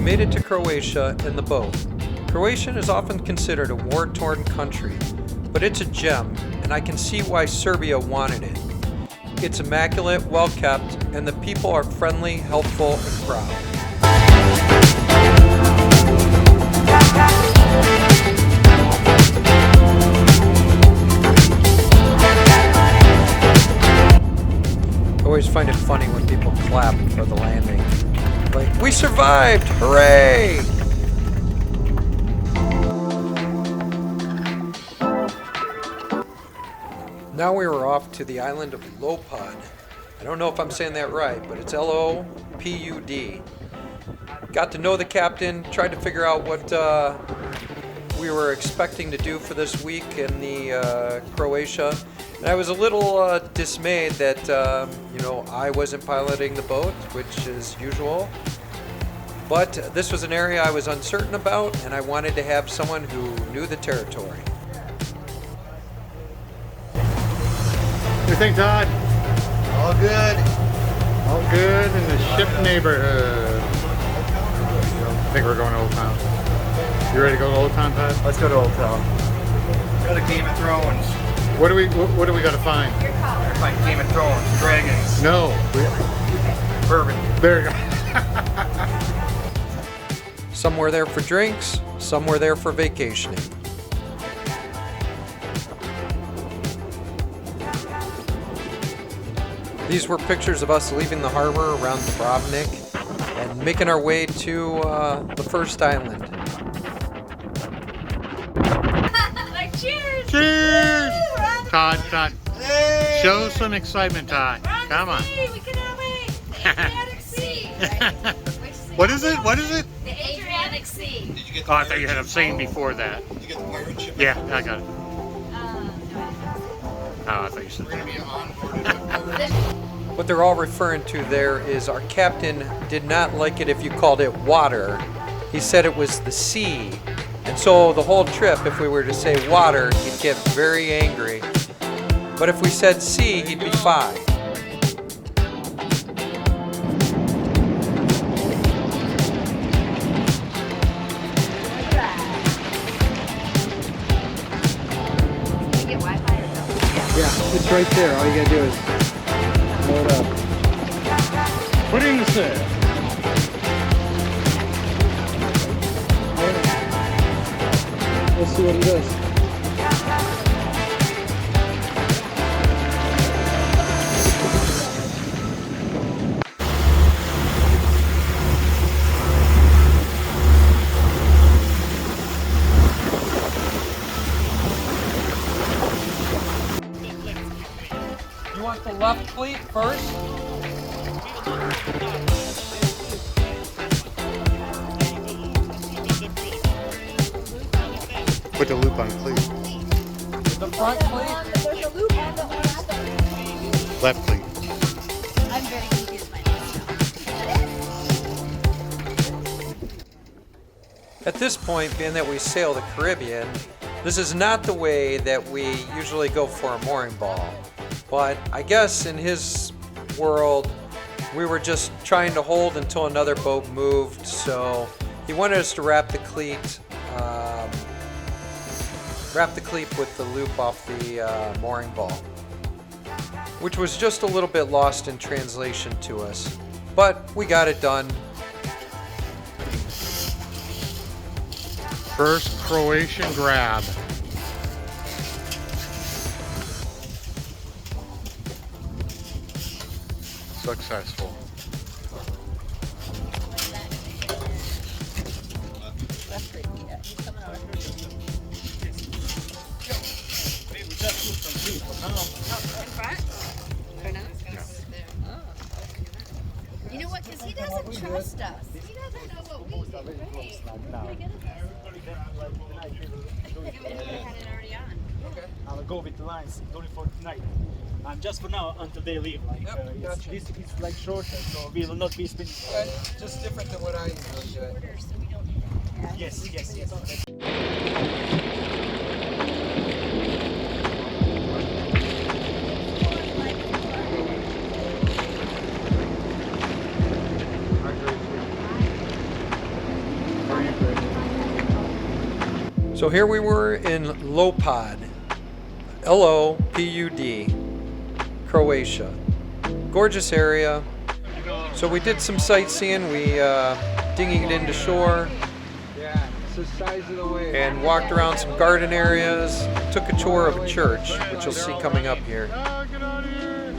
Made it to Croatia in the boat. Croatia is often considered a war-torn country, but it's a gem, and I can see why Serbia wanted it. It's immaculate, well-kept, and the people are friendly, helpful, and proud. I always find it funny when people clap for the landing. Like, we survived! Hooray! Now we were off to the island of Lopud. I don't know if I'm saying that right, but it's L-O-P-U-D. Got to know the captain, tried to figure out what we were expecting to do for this week in the Croatia. And I was a little dismayed that, I wasn't piloting the boat, which is usual. But this was an area I was uncertain about, and I wanted to have someone who knew the territory. What do you think, Todd? All good. All good in the ship neighborhood. I think we're going to Old Town. You ready to go to Old Town, Todd? Let's go to Old Town. Go to Game of Thrones. What do we got to find? Gotta find Game of Thrones, dragons. No. Bourbon. There you go. Some were there for drinks, some were there for vacationing. These were pictures of us leaving the harbor around Dubrovnik and making our way to the first island. Like, cheers! Cheers! Woo! Todd. Hey! Show some excitement, Todd. Come on. We can have it! Adriatic Sea! What is it? The Adriatic Sea. Oh, I thought you had a saying before that. You get the pirate ship? Yeah, I got it. No, Oh, I thought you said We're that. going to be on board the pirate. What they're all referring to there is our captain did not like it if you called it water. He said it was the sea. And so the whole trip, if we were to say water, he'd get very angry. But if we said sea, he'd be fine. You get Wi-Fi or no? Yeah, it's right there. All you gotta do is load up. Put in the set. Let's see what he does. You want the left cleat first? Put the loop on the cleat. The front cleat? There's a loop on the left. Left cleat. I'm very confused myself. At this point, being that we sail the Caribbean, this is not the way that we usually go for a mooring ball. But I guess in his world, we were just trying to hold until another boat moved, so he wanted us to wrap the cleat with the loop off the mooring ball, which was just a little bit lost in translation to us. But we got it done. First Croatian grab. Successful. You know what? Because he doesn't trust us. He doesn't know what we do. Right? I'll go with the lines. Only for tonight. Just for now until they leave. Like Gotcha. this is like shorter, so we will not be spinning. Just different than what I usually do. Yes. So here we were in Lopud, Lopud, Croatia. Gorgeous area. So we did some sightseeing. We dinghied into shore Yeah, it's the size of the wave. and walked around some garden areas. Took a tour of a church, which you'll see coming up here. Oh, get out of here!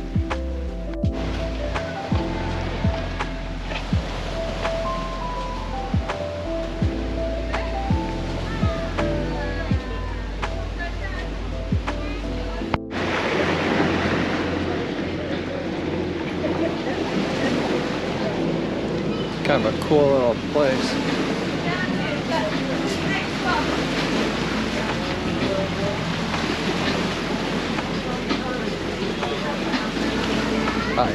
Kind of a cool little place. Hi.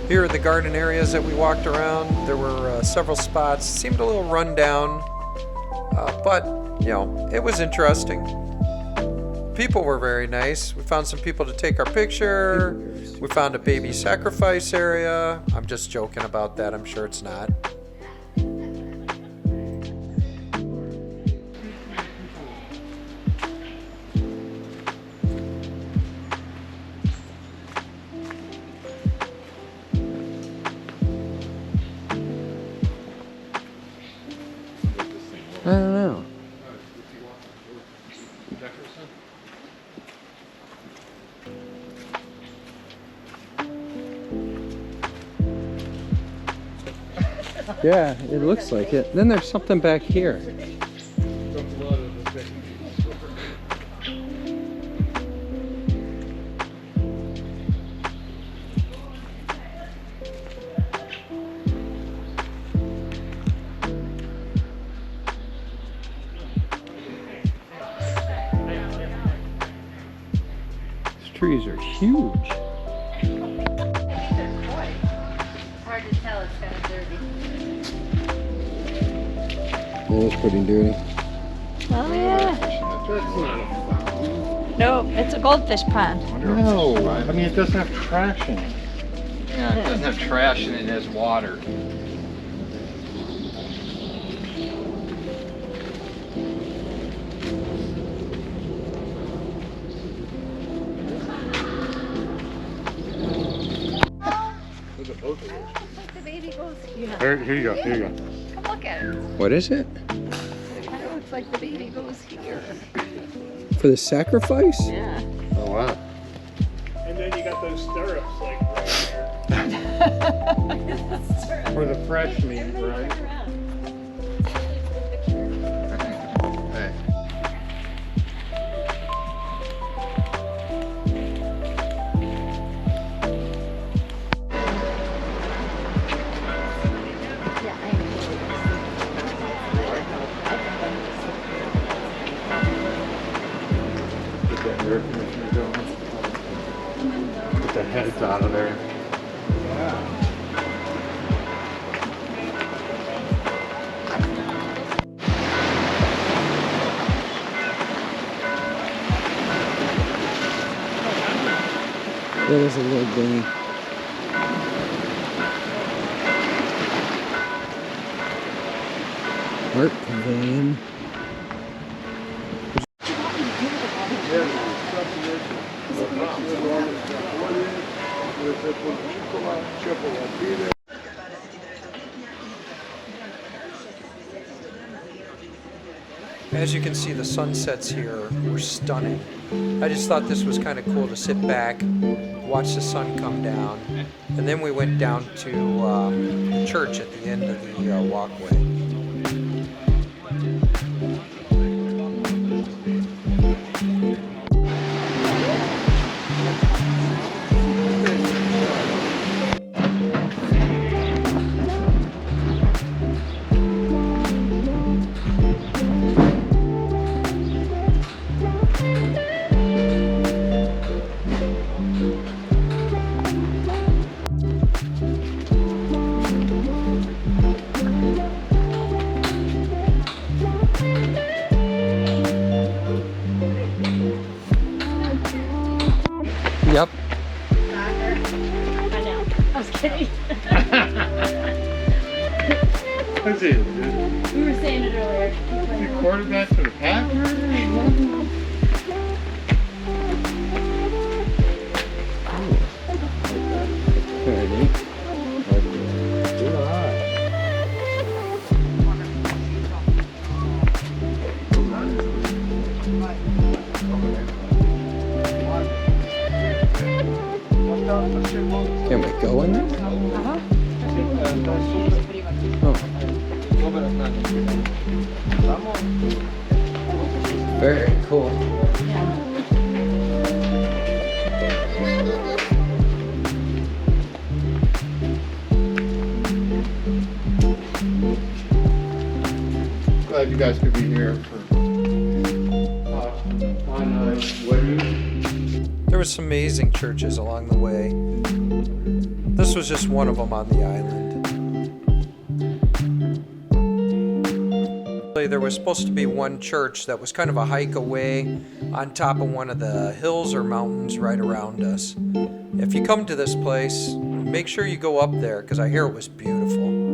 Here are the garden areas that we walked around. There were several spots. Seemed a little run down, but you know, it was interesting. People were very nice. We found some people to take our picture. We found a baby sacrifice area. I'm just joking about that. I'm sure it's not. I don't know. Yeah, it looks like it. Then there's something back here. These trees are huge. Hard to tell, it's kind of dirty. It is pretty dirty. Oh yeah. No, it's a goldfish pond. No, I mean it doesn't have trash in it. Yeah, it doesn't have trash in it, it has water. Look, the baby goes here. Here you go, here you go. Come look at it. What is it? It kind of looks like the baby goes here. For the sacrifice? Yeah. Oh wow. And then you got those stirrups like right here. For the fresh meat, right? Hey. Get that air conditioner going. Get the heads out of there. That is a little dinghy. Art Pavilion. As you can see, the sunsets here were stunning. I just thought this was kind of cool to sit back, watch the sun come down, and then we went down to the church at the end of the walkway. just kidding. Let's see. We were saying it earlier. You recorded that to the pack? Can we go in there? Very cool. Glad you guys could be here for on wedding. There was some amazing churches along the way. This was just one of them on the island. There was supposed to be one church that was kind of a hike away on top of one of the hills or mountains right around us. If you come to this place, make sure you go up there because I hear it was beautiful.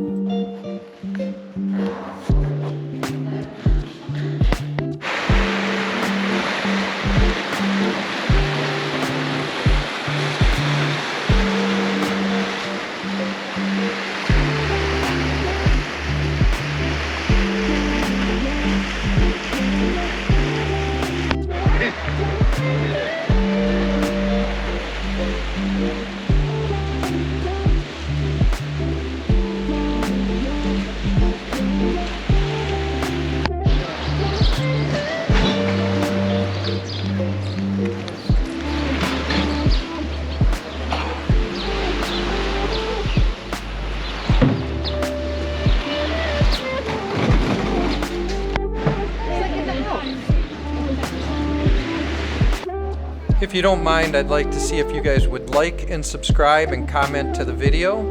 If you don't mind, I'd like to see if you guys would like and subscribe and comment to the video.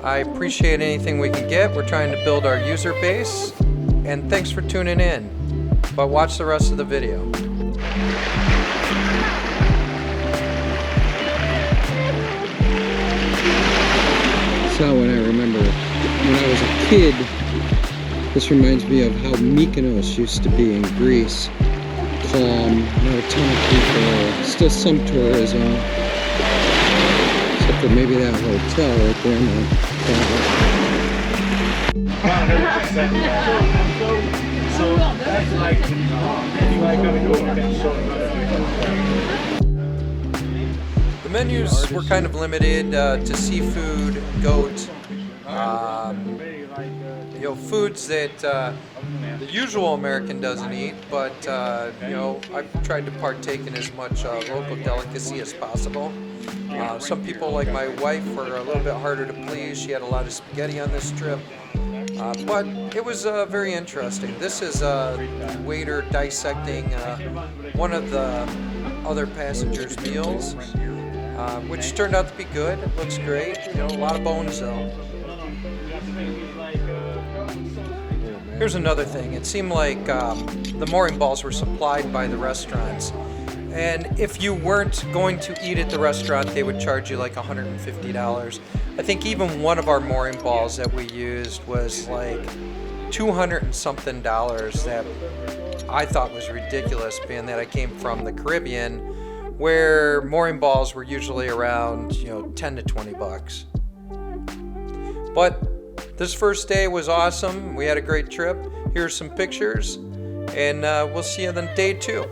I appreciate anything we can get. We're trying to build our user base. And thanks for tuning in. But watch the rest of the video. So when I remember when I was a kid, this reminds me of how Mykonos used to be in Greece. Calm, not a ton of people, still some tourism, except for maybe that hotel right there in So that's like The menus were kind of limited to seafood, goat, foods that the usual American doesn't eat, but I've tried to partake in as much local delicacy as possible. Some people, like my wife, were a little bit harder to please. She had a lot of spaghetti on this trip, but it was very interesting. This is a waiter dissecting one of the other passengers' meals, which turned out to be good. It looks great. A lot of bones though. Here's another thing. It seemed like the mooring balls were supplied by the restaurants. And if you weren't going to eat at the restaurant, they would charge you like $150. I think even one of our mooring balls that we used was like $200 and something that I thought was ridiculous, being that I came from the Caribbean, where mooring balls were usually around 10 to 20 bucks. But this first day was awesome. We had a great trip. Here's some pictures, and we'll see you on day 2.